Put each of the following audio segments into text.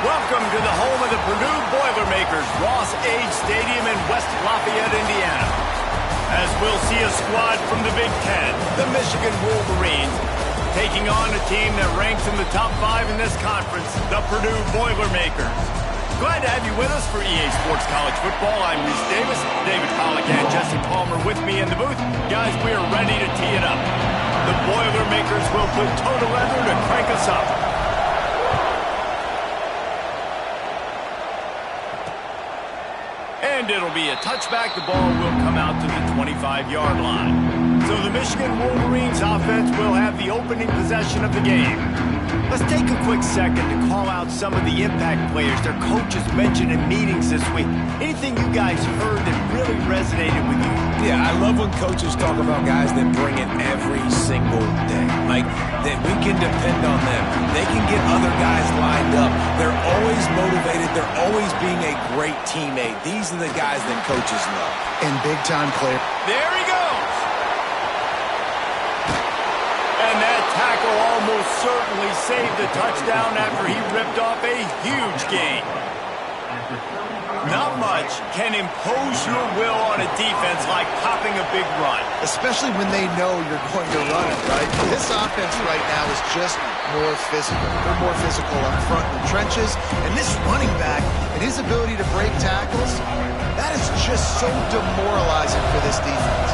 Welcome to the home of the Purdue Boilermakers, Ross Age Stadium in West Lafayette, Indiana. As we'll see a squad from the Big Ten, the Michigan Wolverines, taking on a team that ranks in the top 5 in this conference, the Purdue Boilermakers. Glad to have you with us for EA Sports College Football. I'm Reese Davis, David Pollack and Jesse Palmer with me in the booth. Guys, we are ready to tee it up. The Boilermakers will put total leather to crank us up. And it'll be a touchback. The ball will come out to the 25-yard line. So the Michigan Wolverines offense will have the opening possession of the game. Let's take a quick second to call out some of the impact players their coaches mentioned in meetings this week. Anything you guys heard that really resonated with you? Yeah, I love when coaches talk about guys that bring it every single day. Like, that we can depend on them. They can get other guys lined up. They're always motivated. They're always being a great teammate. These are the guys that coaches love. And big-time player. There he goes. And that tackle almost certainly saved the touchdown after he ripped off a huge gain. Not much can impose your will on a defense like popping a big run. Especially when they know you're going to run it, right? This offense right now is just more physical. They're more physical up front in the trenches. And this running back and his ability to break tackles, that is just so demoralizing for this defense.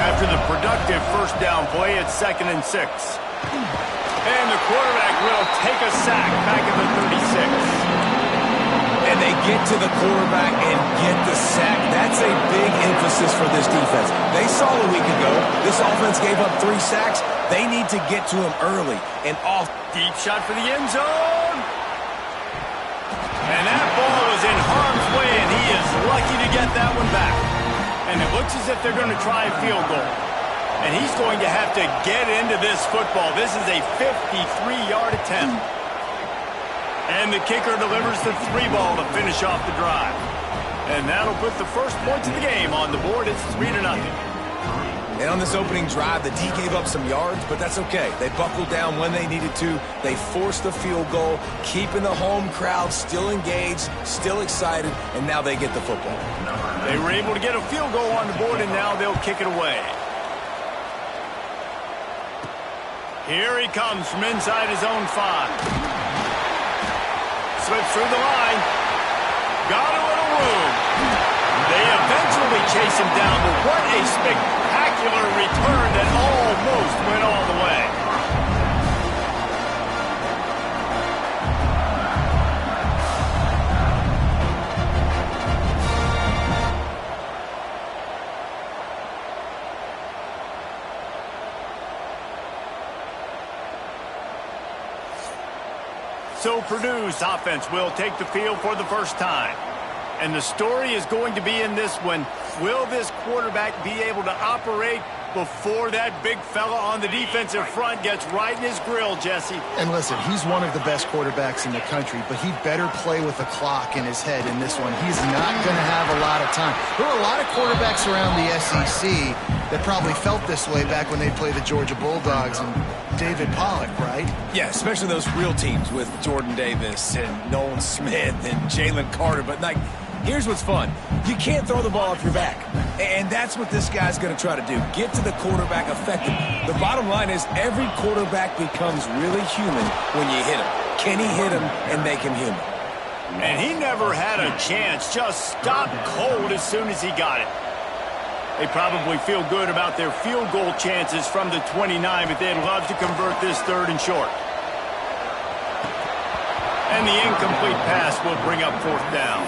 After the productive first down play, it's 2nd and 6. And the quarterback will take a sack back at the 36. And they get to the quarterback and get the sack. That's a big emphasis for this defense. They saw a week ago, this offense gave up 3 sacks. They need to get to him early and off. Deep shot for the end zone. And that ball is in harm's way, and he is lucky to get that one back. And it looks as if they're going to try a field goal. And he's going to have to get into this football. This is a 53-yard attempt. And the kicker delivers the 3 ball to finish off the drive. And that'll put the first points of the game on the board. It's 3-0. And on this opening drive, the D gave up some yards, but that's okay. They buckled down when they needed to. They forced the field goal, keeping the home crowd still engaged, still excited, and now they get the football. They were able to get a field goal on the board, and now they'll kick it away. Here he comes from inside his own 5. Slips through the line. Got a little room. They eventually chase him down, but what a spectacular return that almost went all the way. So Purdue's offense will take the field for the first time. And the story is going to be in this one. Will this quarterback be able to operate before that big fella on the defensive front gets right in his grill, Jesse? And listen, he's one of the best quarterbacks in the country, but he better play with a clock in his head in this one. He's not going to have a lot of time. There are a lot of quarterbacks around the SEC that probably felt this way back when they played the Georgia Bulldogs and David Pollack, right? Yeah, especially those real teams with Jordan Davis and Nolan Smith and Jalen Carter. But, like, here's what's fun. You can't throw the ball off your back. And that's what this guy's going to try to do. Get to the quarterback effective. The bottom line is every quarterback becomes really human when you hit him. Can he hit him and make him human? And he never had a chance. Just stopped cold as soon as he got it. They probably feel good about their field goal chances from the 29, but they'd love to convert this 3rd and short. And the incomplete pass will bring up 4th down.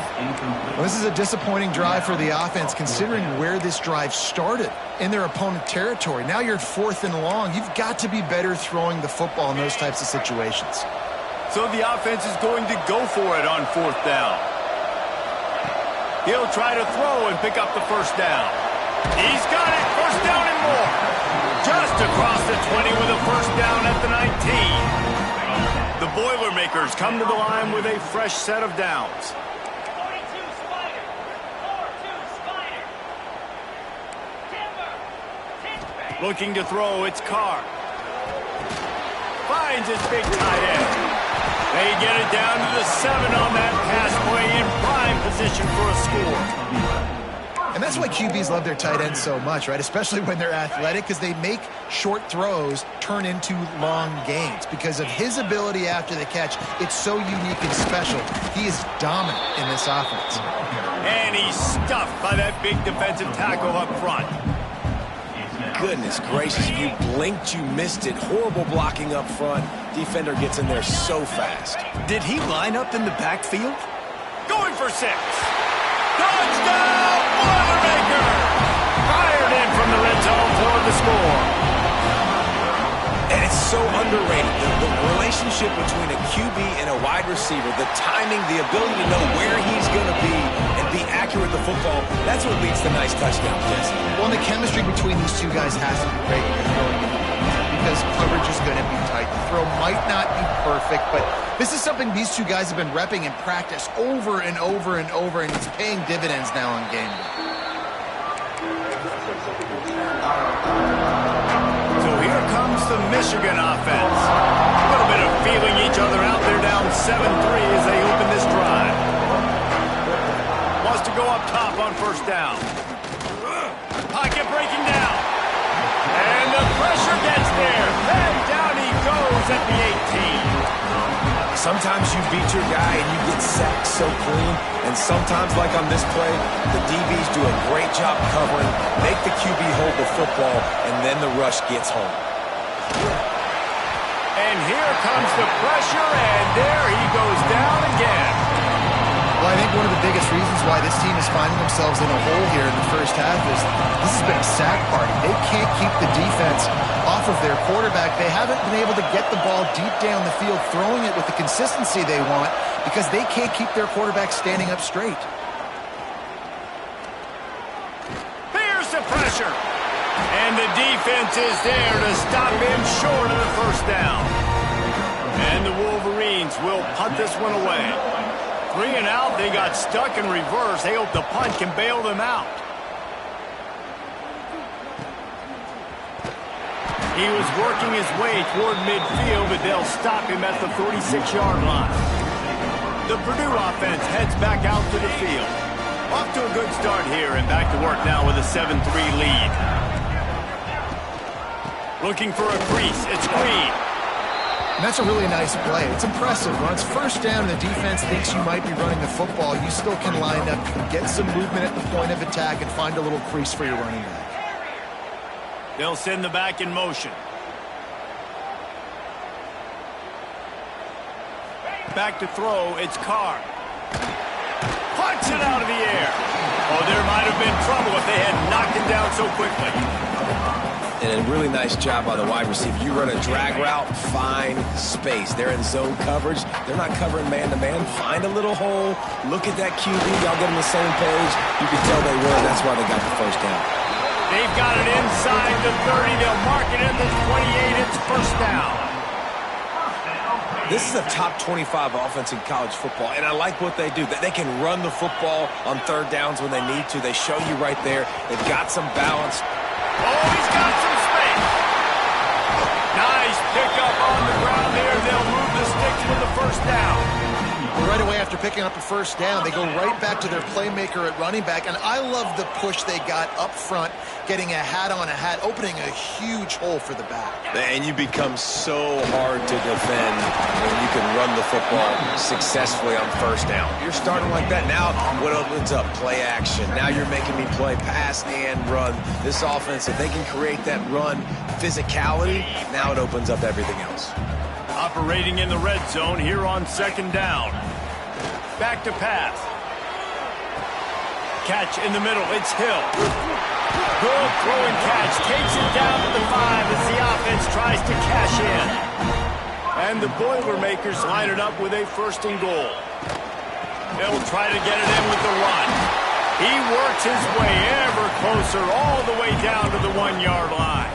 Well, this is a disappointing drive for the offense considering where this drive started in their opponent territory. Now you're at 4th and long. You've got to be better throwing the football in those types of situations. So the offense is going to go for it on 4th down. He'll try to throw and pick up the first down. He's got it. First down and more. Just across the 20 with a first down at the 19. The Boilermakers come to the line with a fresh set of downs. Looking to throw, it's Carr. Finds his big tight end. They get it down to the 7 on that pass play in prime position for a score. And that's why QBs love their tight ends so much, right? Especially when they're athletic, because they make short throws turn into long gains. Because of his ability after the catch, it's so unique and special. He is dominant in this offense. And he's stuffed by that big defensive tackle up front. Goodness gracious, if you blinked, you missed it. Horrible blocking up front. Defender gets in there so fast. Did he line up in the backfield? Going for 6. Touchdown, Boilermaker! Fired in from the red zone for the score. And it's so underrated. The relationship between a QB and a wide receiver, the timing, the ability to know where he's going to be and be accurate with the football, that's what leads to nice touchdowns, Jesse. Well, and the chemistry between these two guys has to be great when you're throwing it, because coverage is going to be tight. The throw might not be perfect, but this is something these two guys have been repping in practice over and over and over, and it's paying dividends now in game day. So here comes the Michigan offense. A little bit of feeling each other out there, down 7-3 as they open this drive. Wants to go up top on first down. Pocket breaking down. And the pressure gets there. Then down he goes at the 18. Sometimes you beat your guy and you get sacked so clean, and sometimes, like on this play, the DBs do a great job covering, make the QB hold the football, and then the rush gets home. And here comes the pressure, and there he goes down again. Well, I think one of the biggest reasons why this team is finding themselves in a hole here in the first half is this has been a sack party. They can't keep the defense off of their quarterback. They haven't been able to get the ball deep down the field, throwing it with the consistency they want, because they can't keep their quarterback standing up straight. Here's the pressure. And the defense is there to stop him short of the first down. And the Wolverines will punt this one away. 3 and out, they got stuck in reverse. They hope the punt can bail them out. He was working his way toward midfield, but they'll stop him at the 46-yard line. The Purdue offense heads back out to the field. Off to a good start here and back to work now with a 7-3 lead. Looking for a crease. It's Green. And that's a really nice play. It's impressive. When it's first down and the defense thinks you might be running the football, you still can line up, get some movement at the point of attack, and find a little crease for your running back. They'll send the back in motion. Back to throw. It's Carr. Punch it out of the air. Oh, there might have been trouble if they had knocked it down so quickly. And a really nice job by the wide receiver. You run a drag route, find space. They're in zone coverage. They're not covering man-to-man. Find a little hole. Look at that QB. Y'all get on the same page. You can tell they were. That's why they got the first down. They've got it inside the 30. They'll mark it in the 28. It's first down. This is a top 25 offense in college football, and I like what they do. They can run the football on third downs when they need to. They show you right there. They've got some balance. Oh, he's got some space. Nice pickup on the ground there. They'll move the sticks with the first down. Right away after picking up a first down, they go right back to their playmaker at running back. And I love the push they got up front, getting a hat on a hat, opening a huge hole for the back. And you become so hard to defend when you can run the football successfully on first down. You're starting like that. Now what opens up? Play action. Now you're making me play pass and run. This offense, if they can create that run physicality, now it opens up everything else. Operating in the red zone here on second down. Back to pass. Catch in the middle. It's Hill. Good throw and catch. Takes it down to the 5 as the offense tries to cash in. And the Boilermakers line it up with a first and goal. They'll try to get it in with the run. He works his way ever closer all the way down to the 1-yard line.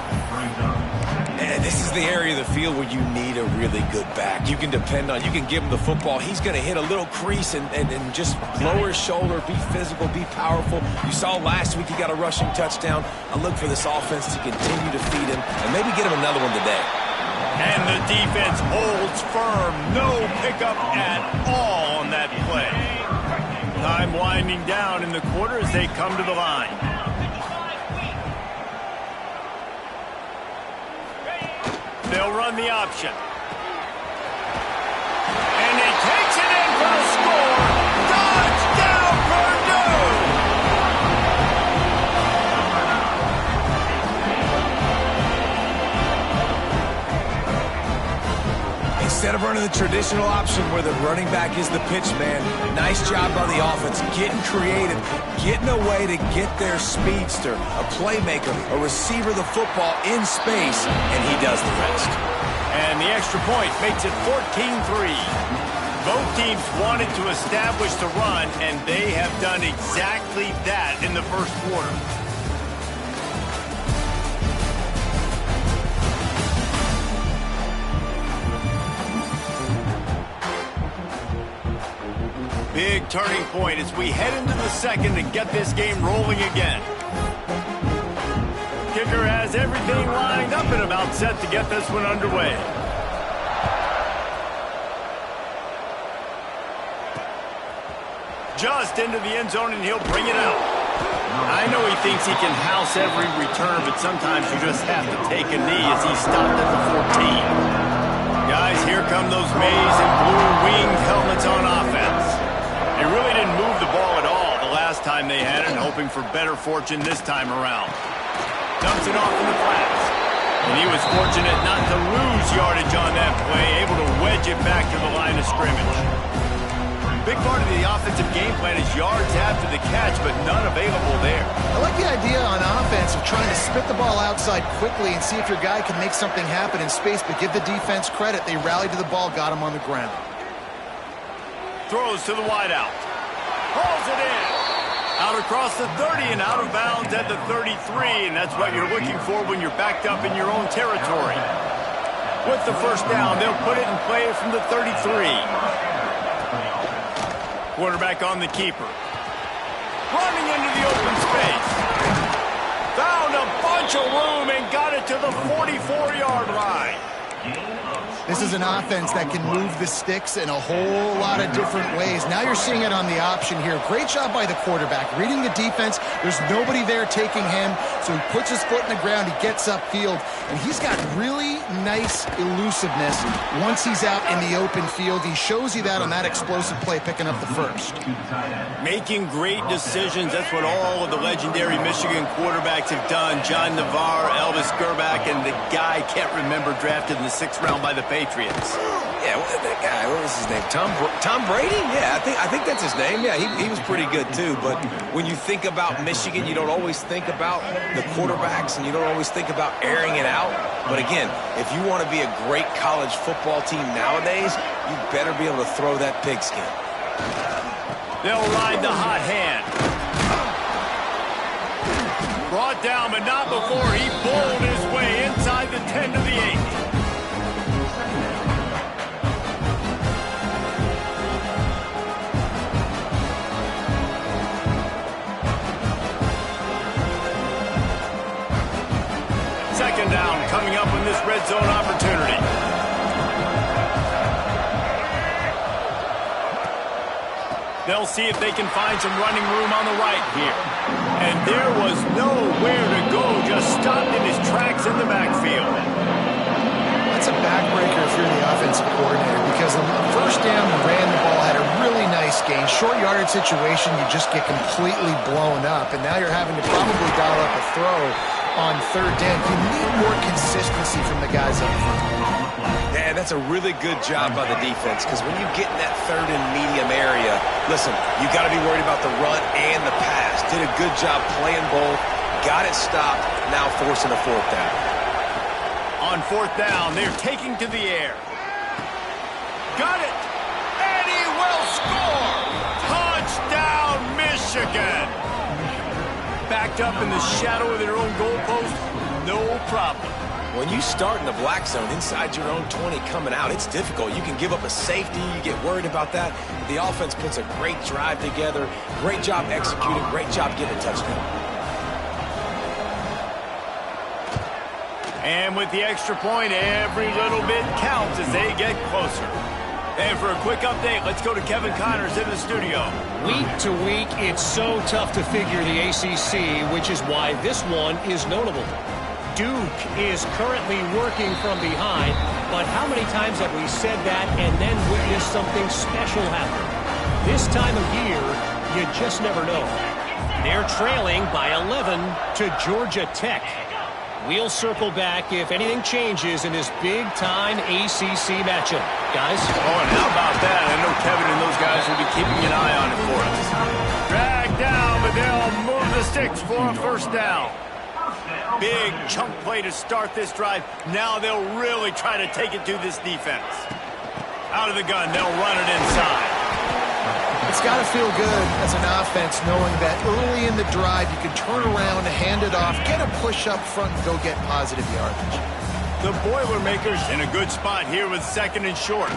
And this is the area of the field where you need a really good back. You can depend on, you can give him the football. He's going to hit a little crease and just lower his shoulder, be physical, be powerful. You saw last week he got a rushing touchdown. I look for this offense to continue to feed him and maybe get him another one today. And the defense holds firm. No pickup at all on that play. Time winding down in the quarter as they come to the line. They'll run the option. And he takes it in for the score. Touchdown, Purdue! Instead of running the traditional option where the running back is the pitch man, nice job by the offense, getting creative, getting a way to get their speedster, a playmaker, a receiver the football in space, and he does the rest. And the extra point makes it 14-3. Both teams wanted to establish the run, and they have done exactly that in the first quarter. Big turning point as we head into the second and get this game rolling again. Kicker has everything lined up and about set to get this one underway. Just into the end zone, and he'll bring it out. I know he thinks he can house every return, but sometimes you just have to take a knee as he stopped at the 14. Guys, here come those maize and blue winged helmets on offense. They really didn't move the ball at all the last time they had it, hoping for better fortune this time around. Dumps it off in the flats. And he was fortunate not to lose yardage on that play, able to wedge it back to the line of scrimmage. Big part of the offensive game plan is yards after the catch, but none available there. I like the idea on offense of trying to spit the ball outside quickly and see if your guy can make something happen in space, but give the defense credit. They rallied to the ball, got him on the ground. Throws to the wideout. Hauls it in. Out across the 30 and out of bounds at the 33, and that's what you're looking for when you're backed up in your own territory. With the first down, they'll put it in play from the 33. Quarterback on the keeper. Running into the open space. Found a bunch of room and got it to the 44-yard line. This is an offense that can move the sticks in a whole lot of different ways. Now you're seeing it on the option here. Great job by the quarterback. Reading the defense, there's nobody there taking him, so he puts his foot in the ground, he gets upfield, and he's got really nice elusiveness once he's out in the open field. He shows you that on that explosive play, picking up the first. Making great decisions, that's what all of the legendary Michigan quarterbacks have done. John Navarre, Elvis Gerbach, and the guy I can't remember drafted in the 6th round by the Patriots. Yeah, that guy, what was his name? Tom Brady? Yeah, I think that's his name. Yeah, he was pretty good too. But when you think about Michigan, you don't always think about the quarterbacks, and you don't always think about airing it out. But again, if you want to be a great college football team nowadays, you better be able to throw that pigskin. They'll ride the hot hand. Brought down, but not before he bowled his way inside the 10 to the 8. Second down coming up in this red zone opportunity. They'll see if they can find some running room on the right here. And there was nowhere to go, just stopped in his tracks in the backfield. That's a backbreaker if you're the offensive coordinator, because on the first down, he ran the ball, had a really nice gain. Short yardage situation, you just get completely blown up, and now you're having to probably dial up a throw on third down. You need more consistency from the guys up front. Man, that's a really good job by the defense, because when you get in that third and medium area, listen, you got to be worried about the run and the pass. Did a good job playing both, got it stopped, now forcing a fourth down. On fourth down, they're taking to the air. Got it, and he will score! Touchdown, Michigan! Backed up in the shadow of their own goalpost, no problem. When you start in the black zone inside your own 20 coming out, it's difficult. You can give up a safety. You get worried about that. The offense puts a great drive together. Great job executing. Great job getting a touchdown. And with the extra point, every little bit counts as they get closer. And for a quick update, let's go to Kevin Connors in the studio. Week to week, it's so tough to figure the ACC, which is why this one is notable. Duke is currently working from behind, but how many times have we said that and then witnessed something special happen? This time of year, you just never know. They're trailing by 11 to Georgia Tech. We'll circle back if anything changes in this big-time ACC matchup. Guys? Oh, and how about that? I know Kevin and those guys will be keeping an eye on it for us. Dragged down, but they'll move the sticks for a first down. Big chunk play to start this drive. Now they'll really try to take it to this defense. Out of the gun, they'll run it inside. It's got to feel good as an offense knowing that early in the drive you can turn around, hand it off, get a push up front, and go get positive yardage. The Boilermakers in a good spot here with second and short.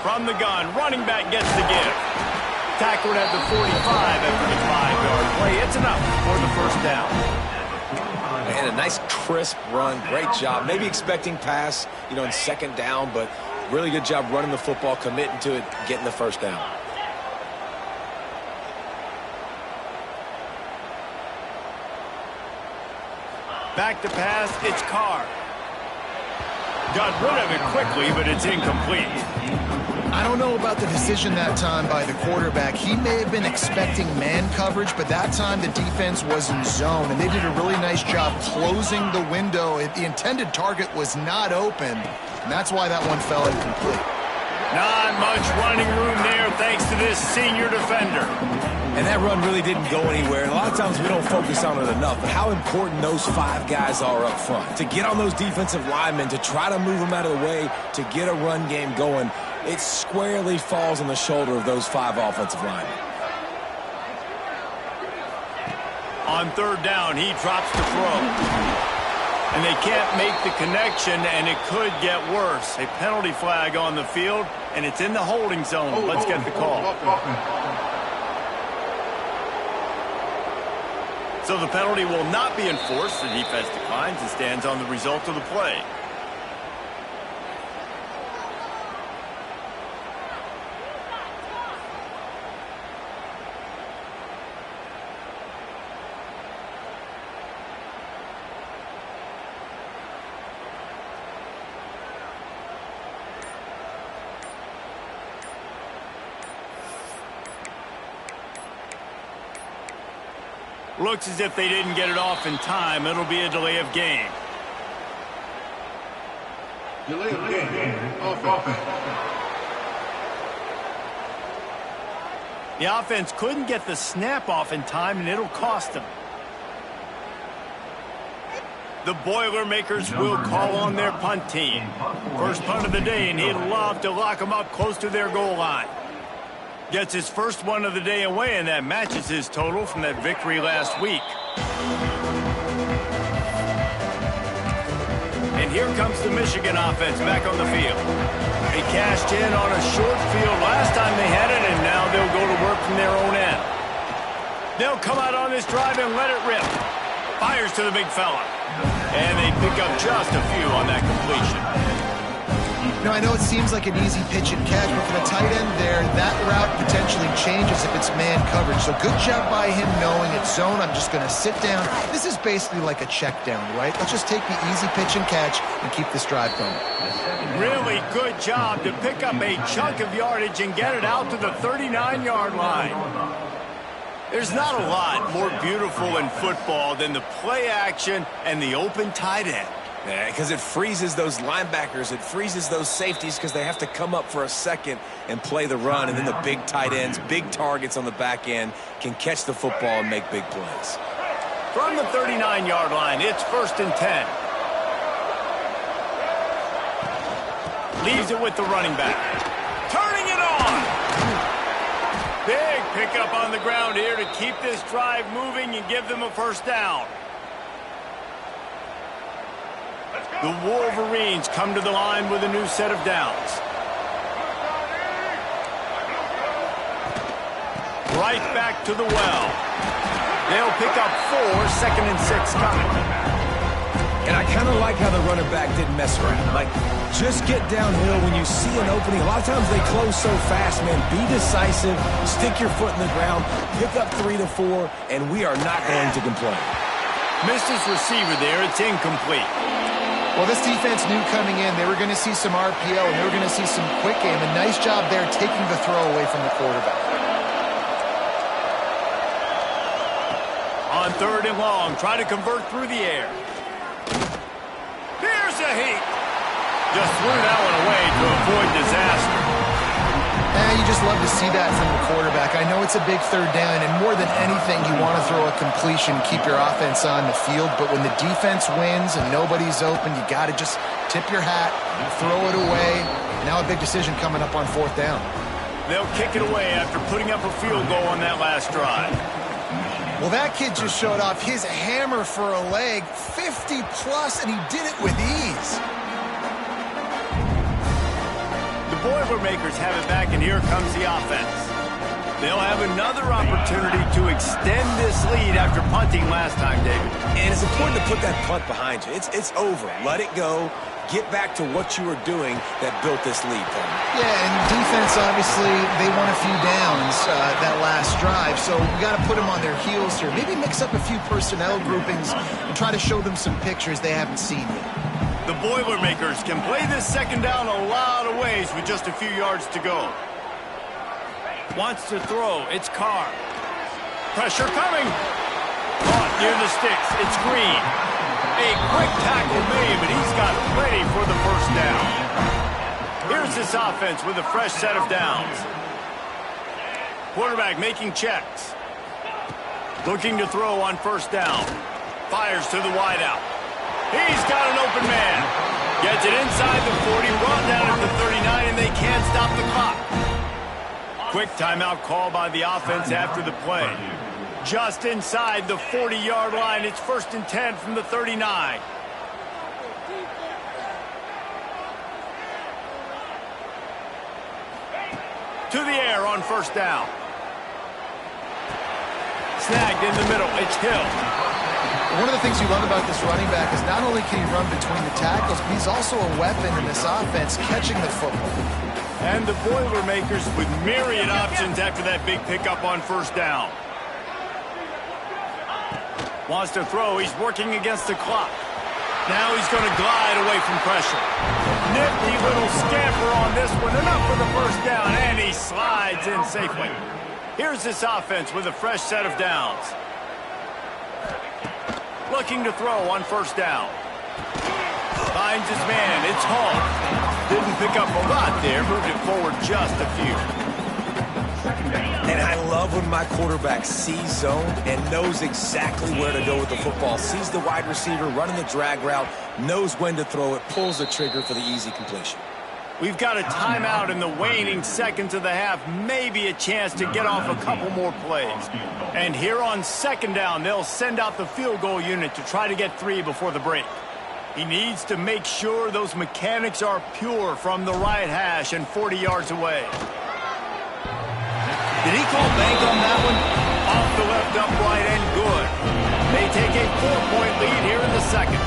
From the gun, running back gets the give. Tackled at the 45 after the 5-yard play. It's enough for the first down. And a nice crisp run. Great job. Maybe expecting pass, in second down, but really good job running the football, committing to it, getting the first down. Back to pass, it's Carr. Got rid of it quickly, but it's incomplete. I don't know about the decision that time by the quarterback. He may have been expecting man coverage, but that time the defense was in zone, and they did a really nice job closing the window. The intended target was not open, and that's why that one fell incomplete. Not much running room there thanks to this senior defender. And that run really didn't go anywhere. And a lot of times we don't focus on it enough, but how important those 5 guys are up front. To get on those defensive linemen, to try to move them out of the way, to get a run game going, it squarely falls on the shoulder of those 5 offensive linemen. On third down, he drops the throw. And they can't make the connection, and it could get worse. A penalty flag on the field, and it's in the holding zone. Let's get the call. So the penalty will not be enforced. The defense declines and stands on the result of the play. Looks as if they didn't get it off in time. It'll be a delay of game. Delay of game. Offense. The offense couldn't get the snap off in time, and it'll cost them. The Boilermakers will call on their punt team. First punt of the day, and he'd love to lock them up close to their goal line. Gets his first one of the day away, and that matches his total from that victory last week. And here comes the Michigan offense back on the field. They cashed in on a short field last time they had it, and now they'll go to work from their own end. They'll come out on this drive and let it rip. Fires to the big fella. And they pick up just a few on that completion. I know it seems like an easy pitch and catch, but for the tight end there, that route potentially changes if it's man coverage. So good job by him knowing it's zone. I'm just going to sit down. This is basically like a check down, right? Let's just take the easy pitch and catch and keep this drive going. Really good job to pick up a chunk of yardage and get it out to the 39-yard line. There's not a lot more beautiful in football than the play action and the open tight end. Yeah, because it freezes those linebackers. It freezes those safeties because they have to come up for a second and play the run. And then the big tight ends, big targets on the back end can catch the football and make big plays. From the 39-yard line, it's 1st and 10. Leaves it with the running back. Turning it on! Big pickup on the ground here to keep this drive moving and give them a first down. The Wolverines come to the line with a new set of downs. Right back to the well. They'll pick up 4, 2nd and 6 coming. And I kind of like how the running back didn't mess around. Like, just get downhill when you see an opening. A lot of times they close so fast, man. Be decisive, stick your foot in the ground, pick up 3 to 4, and we are not going to complain. Missed his receiver there. It's incomplete. Well, this defense knew coming in they were going to see some RPO and they were going to see some quick game. A nice job there taking the throw away from the quarterback. On 3rd and long, try to convert through the air. Here's a heat. Just threw that one away to avoid disaster. You just love to see that from the quarterback. I know it's a big 3rd down, and more than anything, you want to throw a completion, keep your offense on the field. But when the defense wins and nobody's open, you got to just tip your hat, throw it away. Now a big decision coming up on 4th down. They'll kick it away after putting up a field goal on that last drive. Well, that kid just showed off his hammer for a leg, 50-plus, and he did it with ease. The Boilermakers have it back, and here comes the offense. They'll have another opportunity to extend this lead after punting last time, David. And it's important to put that punt behind you. It's over. Let it go. Get back to what you were doing that built this lead, Paul. Yeah, and defense, obviously, they won a few downs that last drive, so we got to put them on their heels here. Maybe mix up a few personnel groupings and try to show them some pictures they haven't seen yet. The Boilermakers can play this 2nd down a lot of ways with just a few yards to go. Wants to throw. It's Carr. Pressure coming. Caught near the sticks. It's Green. A quick tackle made, but he's got plenty for the 1st down. Here's this offense with a fresh set of downs. Quarterback making checks. Looking to throw on 1st down. Fires to the wideout. He's got an open man. Gets it inside the 40, brought down at the 39, and they can't stop the clock. Quick timeout call by the offense after the play. Just inside the 40-yard line. It's 1st and 10 from the 39. To the air on 1st down. Snagged in the middle. It's Hill. One of the things you love about this running back is not only can he run between the tackles, but he's also a weapon in this offense, catching the football. And the Boilermakers with myriad options after that big pickup on 1st down. Wants to throw. He's working against the clock. Now he's going to glide away from pressure. Nifty little scamper on this one. Enough for the 1st down, and he slides in safely. Here's this offense with a fresh set of downs. Looking to throw on 1st down. Finds his man. It's Hall. Didn't pick up a lot there. Moved it forward just a few. And I love when my quarterback sees zone and knows exactly where to go with the football. Sees the wide receiver running the drag route, knows when to throw it, pulls the trigger for the easy completion. We've got a timeout in the waning seconds of the half. Maybe a chance to get off a couple more plays. And here on 2nd down, they'll send out the field goal unit to try to get 3 before the break. He needs to make sure those mechanics are pure from the right hash and 40 yards away. Did he call bank on that one? Off the left upright and good. They take a 4-point lead here in the 2nd.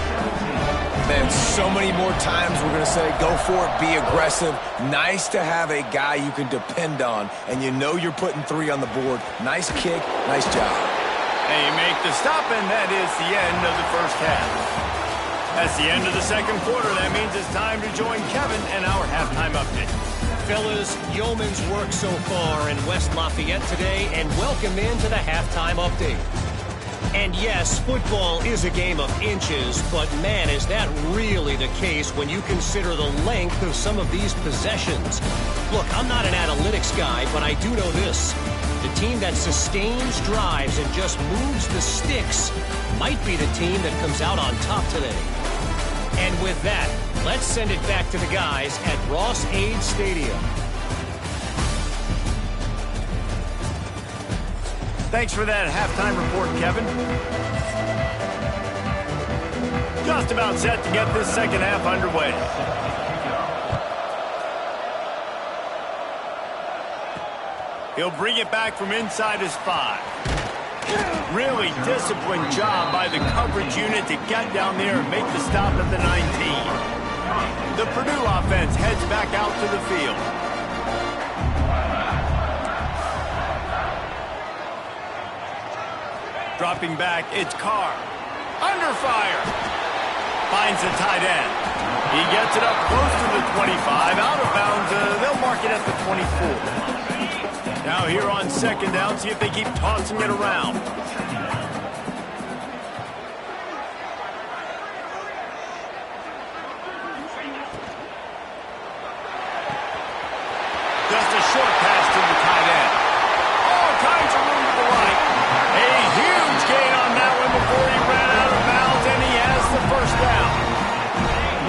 Man, so many more times we're going to say, go for it, be aggressive. Nice to have a guy you can depend on, and you know you're putting 3 on the board. Nice kick, nice job. They make the stop, and that is the end of the 1st half. That's the end of the 2nd quarter. That means it's time to join Kevin and our halftime update. Fellas, yeoman's work so far in West Lafayette today, and welcome into the halftime update. And yes, football is a game of inches, but man, is that really the case when you consider the length of some of these possessions. Look, I'm not an analytics guy, but I do know this. The team that sustains drives and just moves the sticks might be the team that comes out on top today. And with that, let's send it back to the guys at Ross-Ade Stadium. Thanks for that halftime report, Kevin. Just about set to get this 2nd half underway. He'll bring it back from inside his 5. Really disciplined job by the coverage unit to get down there and make the stop at the 19. The Purdue offense heads back out to the field. Dropping back, it's Carr. Under fire. Finds the tight end. He gets it up close to the 25. Out of bounds, they'll mark it at the 24. Now here on second down, see if they keep tossing it around. Just a short pass to the tight end. All kinds of room to the right. A huge gain on that one before he ran out of bounds, and he has the first down.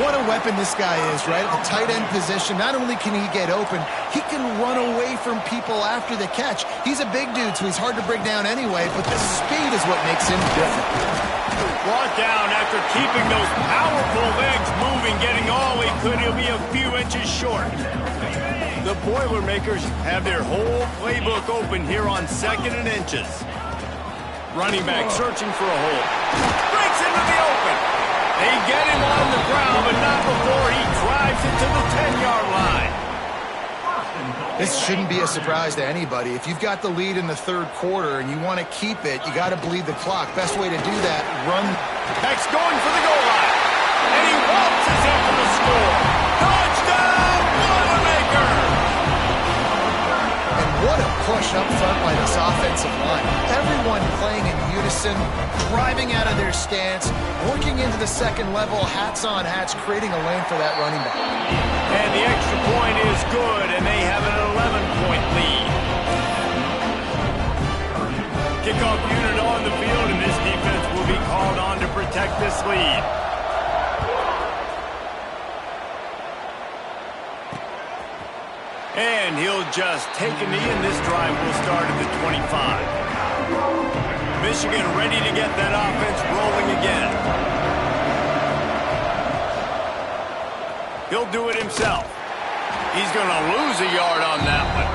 What a weapon this guy is, right? At the tight end position, not only can he get open, he can run away from people after the catch. He's a big dude, so he's hard to bring down anyway, but the speed is what makes him different. Brought down after keeping those powerful legs moving, getting all he could. He'll be a few inches short. The Boilermakers have their whole playbook open here on 2nd and inches. Running back searching for a hole. Breaks into the open. They get him on the ground, but not before he drives it to the 10-yard line. This shouldn't be a surprise to anybody. If you've got the lead in the third quarter and you want to keep it, you got to bleed the clock. Best way to do that, run. Heck's going for the goal line. And he waltzes in for the score. Touchdown, Boilermakers! And what a push up front by this offensive line. Everyone playing in unison, driving out of their stance, working into the second level, hats on hats, creating a lane for that running back. And the extra point is good, and they have an 11-point lead. Kickoff unit on the field, and this defense will be called on to protect this lead. And he'll just take a knee, and this drive will start at the 25. Michigan ready to get that offense rolling again. He'll do it himself. He's going to lose a yard on that one.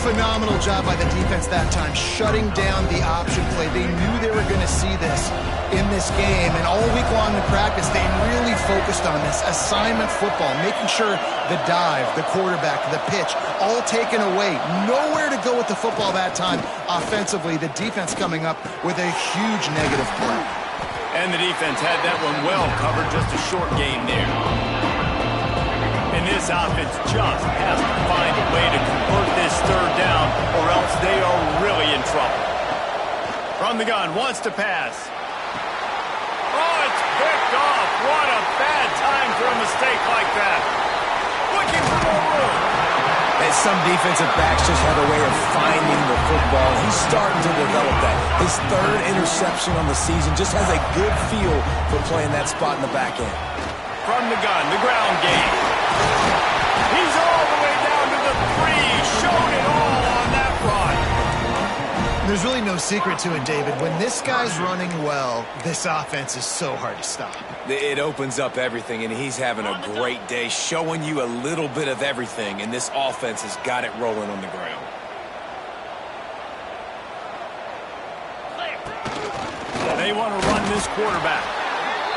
Phenomenal job by the defense that time, shutting down the option play. They knew they were going to see this in this game, and all week long in practice, they really focused on this assignment football, making sure the dive, the quarterback, the pitch, all taken away. Nowhere to go with the football that time. Offensively, the defense coming up with a huge negative play. And the defense had that one well covered, just a short game there. And this offense just has to find a way to convert this third down, or else they are really in trouble. From the gun, wants to pass. Oh, it's picked off. What a bad time for a mistake like that. Looking for more room. And some defensive backs just have a way of finding the football. He's starting to develop that. His third interception on the season just has a good feel for playing that spot in the back end. From the gun, the ground game. He's all the way down to the 3. Showed it all on that run. There's really no secret to it, David. When this guy's running well, this offense is so hard to stop. It opens up everything, and he's having a great day, showing you a little bit of everything, and this offense has got it rolling on the ground. They want to run this quarterback.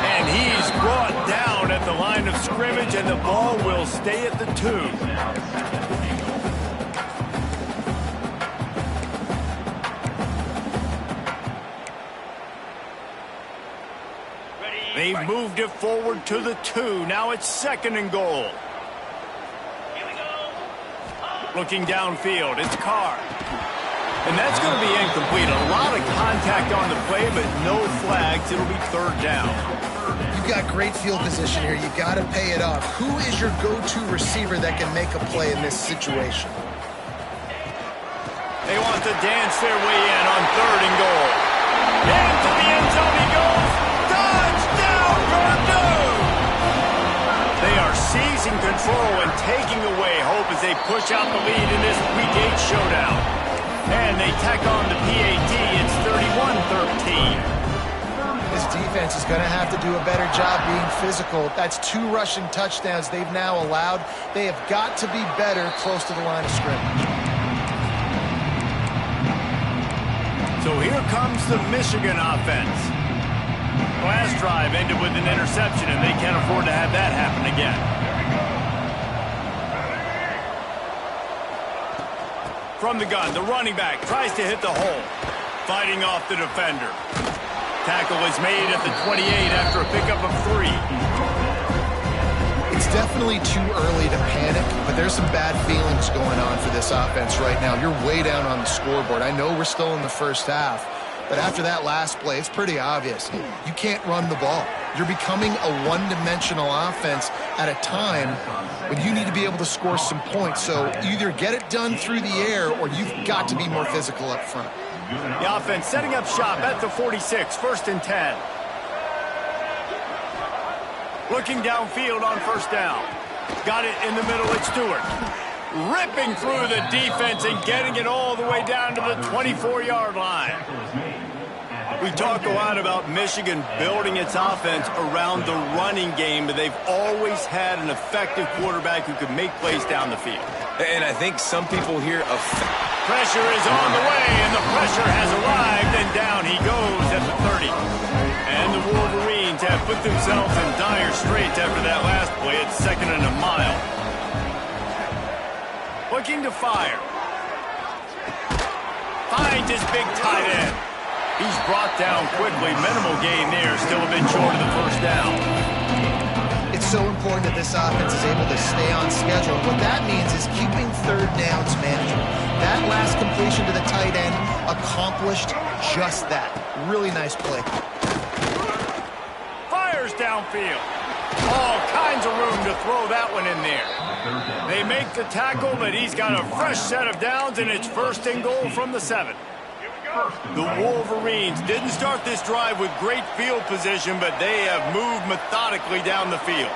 And he's brought down at the line of scrimmage, and the ball will stay at the 2. They've moved it forward to the 2. Now it's 2nd and goal. Looking downfield, it's Carr. And that's going to be incomplete. A lot of contact on the play, but no flags. It'll be 3rd down. You've got great field position here. You got to pay it off. Who is your go-to receiver that can make a play in this situation? They want to dance their way in on 3rd and goal. Into the end zone he goes. Touchdown, Purdue! They are seizing control and taking away hope as they push out the lead in this Week 8 showdown. And they tack on the PAT. It's 31-13. This defense is going to have to do a better job being physical. That's 2 rushing touchdowns they've now allowed. They have got to be better close to the line of scrimmage. So here comes the Michigan offense. Last drive ended with an interception, and they can't afford to have that happen again. From the gun, the running back tries to hit the hole, fighting off the defender. Tackle is made at the 28 after a pickup of 3. It's definitely too early to panic, but there's some bad feelings going on for this offense right now. You're way down on the scoreboard. I know we're still in the first half, but after that last play, it's pretty obvious. You can't run the ball. You're becoming a one-dimensional offense at a time when you need to be able to score some points. So either get it done through the air or you've got to be more physical up front. The offense setting up shop at the 46, 1st and 10. Looking downfield on first down. Got it in the middle, it's Stewart. Ripping through the defense and getting it all the way down to the 24-yard line. We talk a lot about Michigan building its offense around the running game, but they've always had an effective quarterback who could make plays down the field. And I think some people here... Pressure is on the way, and the pressure has arrived, and down he goes at the 30. And the Wolverines have put themselves in dire straits after that last play. It's 2nd and a mile. Looking to fire. Finds his big tight end. He's brought down quickly. Minimal gain there, still a bit short of the first down. It's so important that this offense is able to stay on schedule. What that means is keeping third downs manageable. That last completion to the tight end accomplished just that. Really nice play. Fires downfield. All kinds of room to throw that one in there. They make the tackle, but he's got a fresh set of downs, and it's 1st and goal from the 7. The Wolverines didn't start this drive with great field position, but they have moved methodically down the field.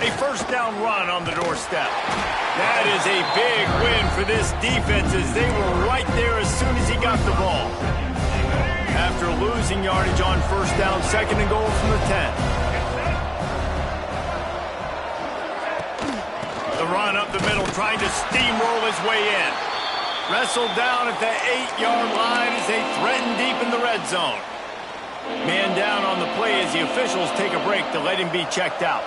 A first down run on the doorstep. That is a big win for this defense as they were right there as soon as he got the ball. After losing yardage on first down, 2nd and goal from the 10. The run up the middle, trying to steamroll his way in. Wrestled down at the 8-yard line as they threaten deep in the red zone. Man down on the play as the officials take a break to let him be checked out.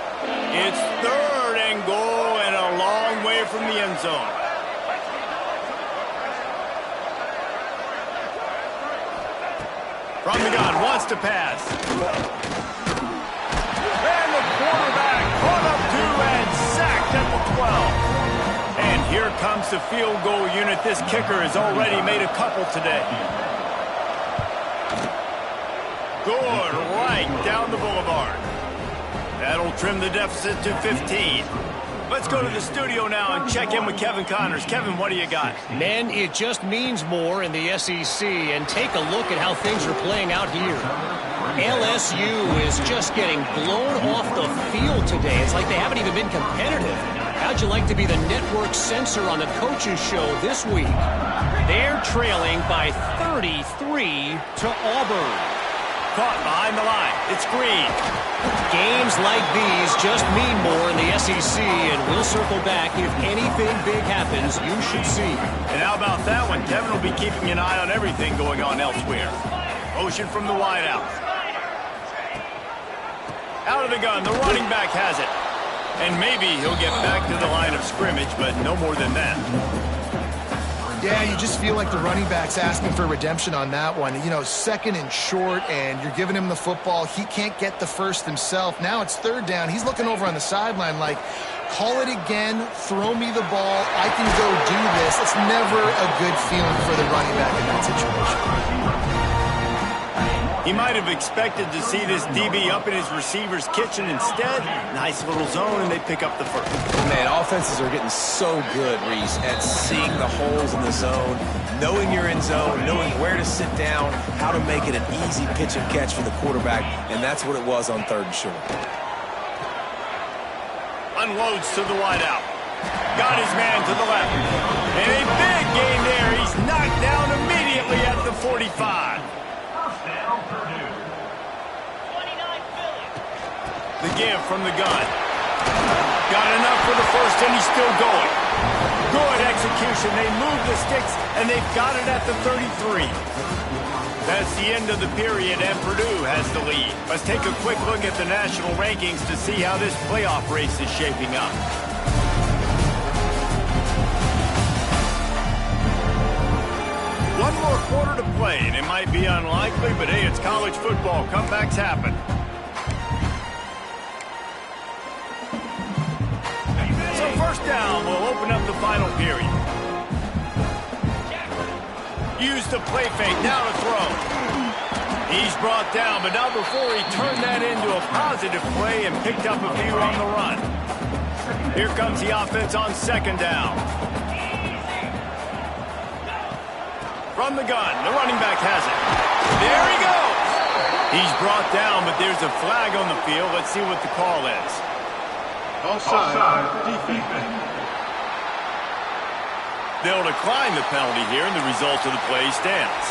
It's 3rd and goal and a long way from the end zone. From the gun, wants to pass. And the quarterback caught up to and sacked at the 12. And here comes the field goal unit. This kicker has already made a couple today. Good, right down the boulevard. That'll trim the deficit to 15. Let's go to the studio now and check in with Kevin Connors. Kevin, what do you got? Men, it just means more in the SEC, and take a look at how things are playing out here. LSU is just getting blown off the field today. It's like they haven't even been competitive. How'd you like to be the network censor on the coaches show this week? They're trailing by 33 to Auburn. Caught behind the line. It's Green. Games like these just mean more in the SEC, and we'll circle back. If anything big happens, you should see. And how about that one? Kevin will be keeping an eye on everything going on elsewhere. Motion from the wideout. Out of the gun, the running back has it. And maybe he'll get back to the line of scrimmage, but no more than that. Yeah, you just feel like the running back's asking for redemption on that one. You know, 2nd and short, and you're giving him the football. He can't get the first himself. Now it's 3rd down. He's looking over on the sideline like, call it again, throw me the ball, I can go do this. It's never a good feeling for the running back in that situation. He might have expected to see this DB up in his receiver's kitchen. Instead, nice little zone, and they pick up the first. Man, offenses are getting so good, Reese, at seeing the holes in the zone, knowing you're in zone, knowing where to sit down, how to make it an easy pitch and catch for the quarterback, and that's what it was on 3rd and short. Unloads to the wideout. Got his man to the left. And a big gain there. He's knocked down immediately at the 45. The give from the gun. Got enough for the first, and he's still going. Good execution. They move the sticks, and they've got it at the 33. That's the end of the period, and Purdue has the lead. Let's take a quick look at the national rankings to see how this playoff race is shaping up. One more quarter to play, and it might be unlikely, but hey, it's college football. Comebacks happen. So first down will open up the final period. Use the play fake, now to throw. He's brought down, but not before he turned that into a positive play and picked up a few on the run. Here comes the offense on second down. From the gun, the running back has it. There he goes. He's brought down, but there's a flag on the field. Let's see what the call is. Offside defense. They'll decline the penalty here, and the result of the play stands.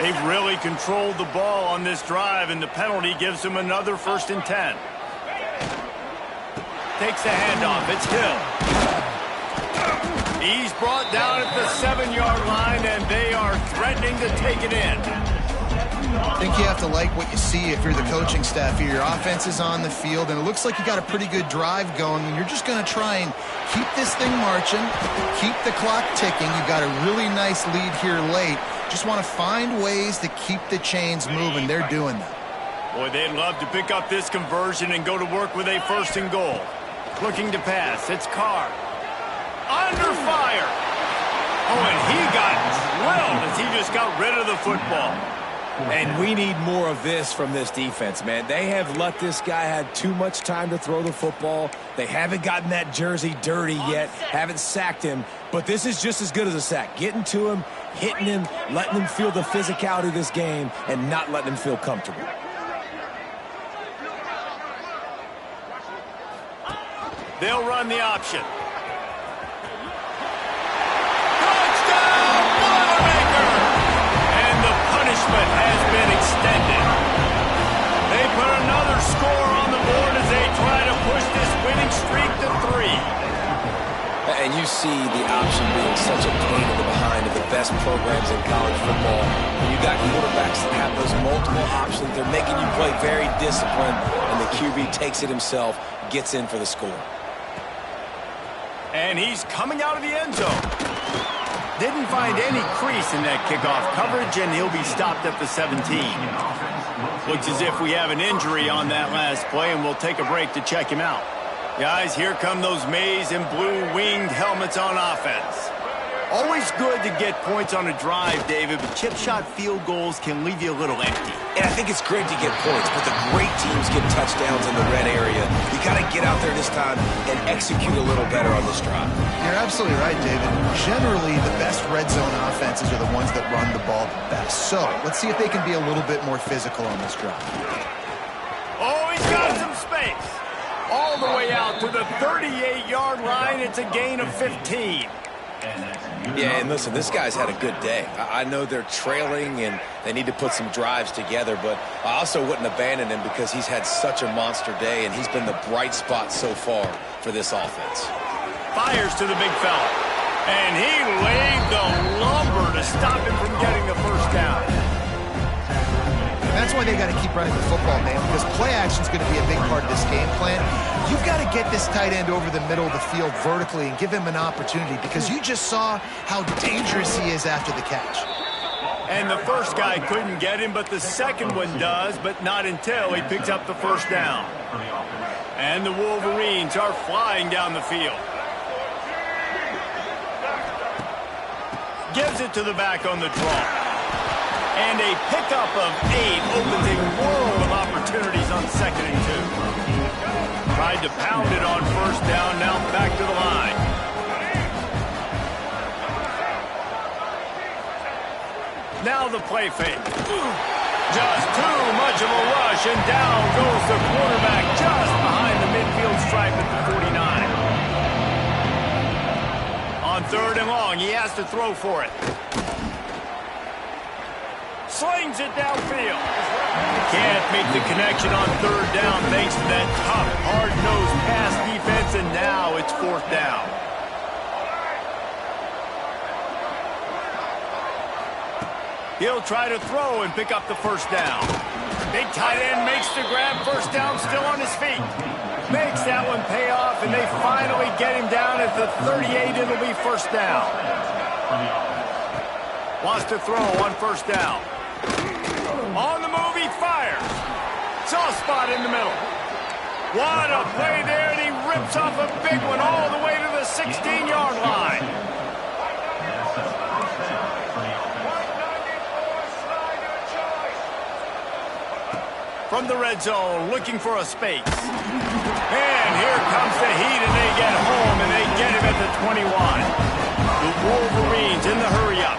They've really controlled the ball on this drive, and the penalty gives them another 1st and 10. Takes the handoff. It's Hill. He's brought down at the 7-yard line, and they are threatening to take it in. I think you have to like what you see if you're the coaching staff here. Your offense is on the field, and it looks like you got a pretty good drive going, and you're just going to try and keep this thing marching, keep the clock ticking. You've got a really nice lead here late. Just want to find ways to keep the chains moving. They're doing that. Boy, they'd love to pick up this conversion and go to work with a 1st and goal. Looking to pass. It's Carr. Under fire. Oh, and he got drilled as he just got rid of the football. And we need more of this from this defense, man. They have let this guy have too much time to throw the football. They haven't gotten that jersey dirty yet, haven't sacked him. But this is just as good as a sack. Getting to him, hitting him, letting him feel the physicality of this game, and not letting him feel comfortable. They'll run the option. Has been extended. They put another score on the board as they try to push this winning streak to 3. And you see the option being such a pain in the behind of the best programs in college football. When you got quarterbacks that have those multiple options, they're making you play very disciplined, and the QB takes it himself, gets in for the score. And he's coming out of the end zone. Didn't find any crease in that kickoff coverage, and he'll be stopped at the 17. Looks as if we have an injury on that last play, and we'll take a break to check him out. Guys, here come those maize and blue winged helmets on offense. Always good to get points on a drive, David, but chip shot field goals can leave you a little empty. And I think it's great to get points, but the great teams get touchdowns in the red area. You got to get out there this time and execute a little better on this drive. You're absolutely right, David. Generally, the best red zone offenses are the ones that run the ball the best. So let's see if they can be a little bit more physical on this drive. Oh, he's got some space. All the way out to the 38-yard line. It's a gain of 15. Yeah, and listen, this guy's had a good day. I know they're trailing and they need to put some drives together, but I also wouldn't abandon him because he's had such a monster day, and he's been the bright spot so far for this offense. Fires to the big fella, and he laid the lumber to stop him from getting the 1st down. And that's why they got to keep running the football, man, because play action is going to be a big part of this game plan. You've got to get this tight end over the middle of the field vertically and give him an opportunity, because you just saw how dangerous he is after the catch. And the first guy couldn't get him, but the second one does, but not until he picks up the 1st down. And the Wolverines are flying down the field. Gives it to the back on the draw. And a pickup of 8 opens a world of opportunities on 2nd and 2. Tried to pound it on 1st down, now back to the line. Now the play fake. Just too much of a rush, and down goes the quarterback just behind the midfield stripe at the 49. On 3rd and long, he has to throw for it. Slings it downfield. Can't make the connection on 3rd down thanks to that tough, hard-nosed pass defense, and now it's 4th down. He'll try to throw and pick up the first down. Big tight end makes the grab, first down, still on his feet. Makes that one pay off, and they finally get him down at the 38. It'll be first down. Wants to throw on first down. On the move, he fires. Soft spot in the middle. What a play there, and he rips off a big one all the way to the 16-yard line. From the red zone, looking for a space. And here comes the heat, and they get home, and they get him at the 21. The Wolverines in the hurry-up.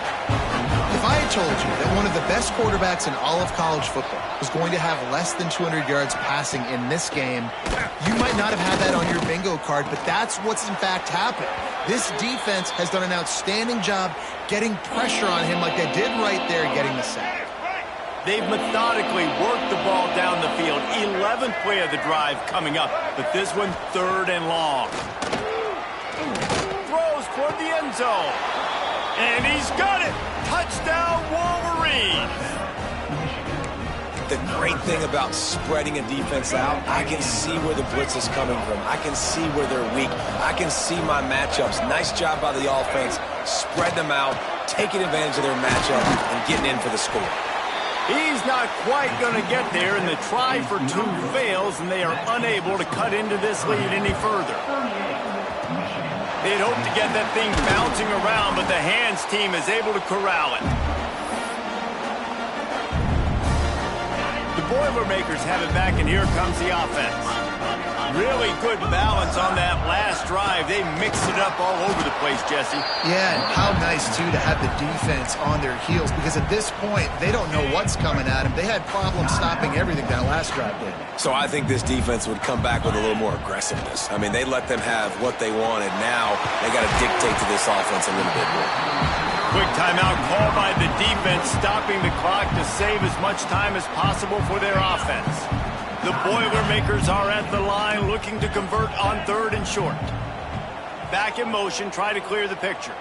If I had told you that one of the best quarterbacks in all of college football was going to have less than 200 yards passing in this game, you might not have had that on your bingo card, but that's what's in fact happened. This defense has done an outstanding job getting pressure on him like they did right there, getting the sack. They've methodically worked the ball down the field. 11th play of the drive coming up, but this one third and long. Throws toward the end zone. And he's got it. Touchdown, Wolverines. The great thing about spreading a defense out, I can see where the blitz is coming from. I can see where they're weak. I can see my matchups. Nice job by the offense. Spread them out, taking advantage of their matchup, and getting in for the score. He's not quite going to get there, and the try for two fails, and they are unable to cut into this lead any further. They'd hoped to get that thing bouncing around, but the hands team is able to corral it. The Boilermakers have it back, and here comes the offense. Really good balance on that last drive. They mixed it up all over the place, Jesse. Yeah, and how nice, too, to have the defense on their heels, because at this point, they don't know what's coming at them. They had problems stopping everything that last drive did. So I think this defense would come back with a little more aggressiveness. I mean, they let them have what they wanted. Now they got to dictate to this offense a little bit more. Quick timeout call by the defense, stopping the clock to save as much time as possible for their offense. The Boilermakers are at the line looking to convert on third and short. Back in motion, try to clear the picture.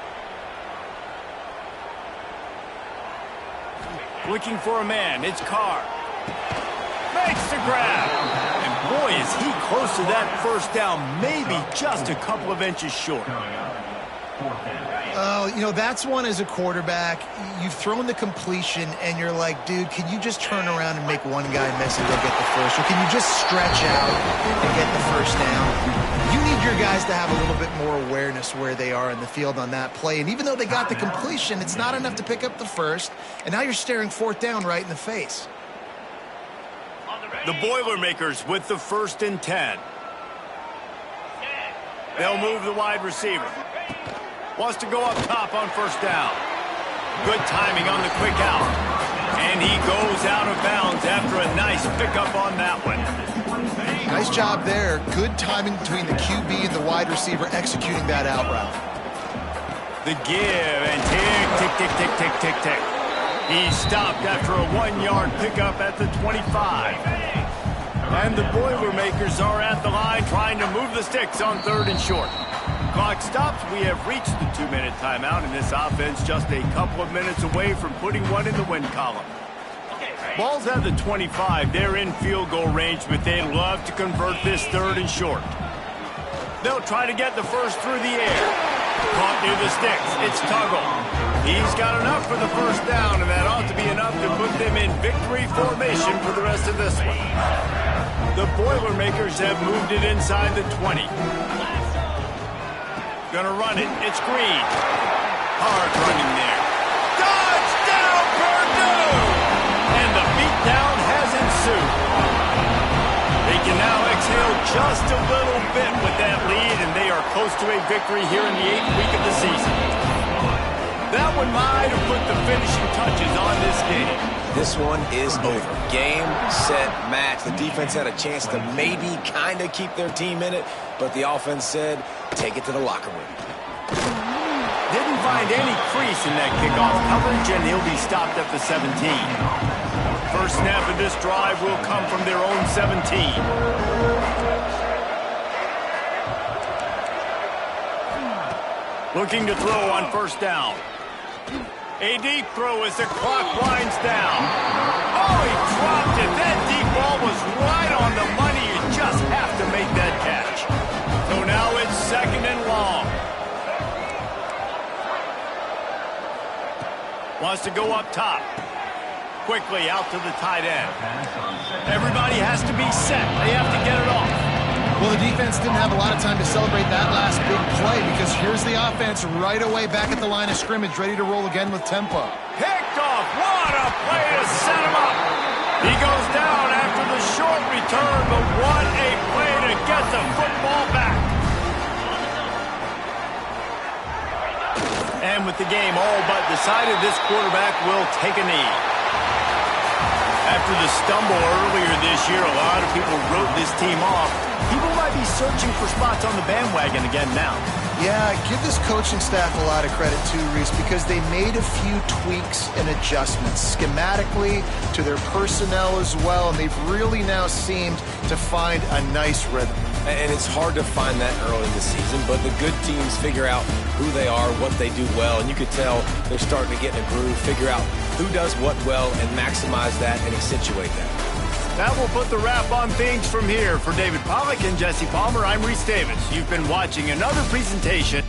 Looking for a man, it's Carr. Makes the grab. And boy, is he close to that first down, maybe just a couple of inches short. Oh, you know, that's one as a quarterback. You've thrown the completion, and you're like, dude, can you just turn around and make one guy miss and go get the first? Or can you just stretch out and get the first down? You need your guys to have a little bit more awareness where they are in the field on that play. And even though they got the completion, it's not enough to pick up the first. And now you're staring fourth down right in the face. The Boilermakers with the 1st and 10. They'll move the wide receiver. Wants to go up top on first down. Good timing on the quick out. And he goes out of bounds after a nice pickup on that one. Nice job there. Good timing between the QB and the wide receiver executing that out route. The give and tick, tick, tick, tick, tick, tick, tick. He stopped after a 1-yard pickup at the 25. And the Boilermakers are at the line trying to move the sticks on third and short. Clock stops. We have reached the 2-minute timeout, and this offense just a couple of minutes away from putting one in the win column. Ball's at the 25. They're in field goal range, but they'd love to convert this third and short. They'll try to get the first through the air. Caught near the sticks. It's Tuggle. He's got enough for the first down, and that ought to be enough to put them in victory formation for the rest of this one. The Boilermakers have moved it inside the 20. Gonna run it. It's Green. Hard running there. Touchdown, Purdue! And the beatdown has ensued. They can now exhale just a little bit with that lead, and they are close to a victory here in the 8th week of the season. That one might have put the finishing touches on this game. This one is over. Game, set, match. The defense had a chance to maybe kind of keep their team in it, but the offense said, take it to the locker room. Didn't find any crease in that kickoff coverage, and he'll be stopped at the 17. First snap of this drive will come from their own 17. Looking to throw on first down. A deep throw as the clock winds down. Oh, he dropped it. That deep ball was right on the money. You just have to make that catch. So now it's 2nd and long. Wants to go up top. Quickly out to the tight end. Everybody has to be set. They have to get it off. Well, the defense didn't have a lot of time to celebrate that last big play because here's the offense right away back at the line of scrimmage, ready to roll again with tempo. Picked off. What a play to set him up. He goes down after the short return, but what a play to get the football back. And with the game all but decided, this quarterback will take a knee. After the stumble earlier this year, a lot of people wrote this team off. People might be searching for spots on the bandwagon again now. Yeah, give this coaching staff a lot of credit too, Reese, because they made a few tweaks and adjustments schematically to their personnel as well, and they've really now seemed to find a nice rhythm. And it's hard to find that early in the season, but the good teams figure out who they are, what they do well, and you can tell they're starting to get in a groove, figure out who does what well, and maximize that and accentuate that. That will put the wrap on things from here. For David Pollack and Jesse Palmer, I'm Reese Davis. You've been watching another presentation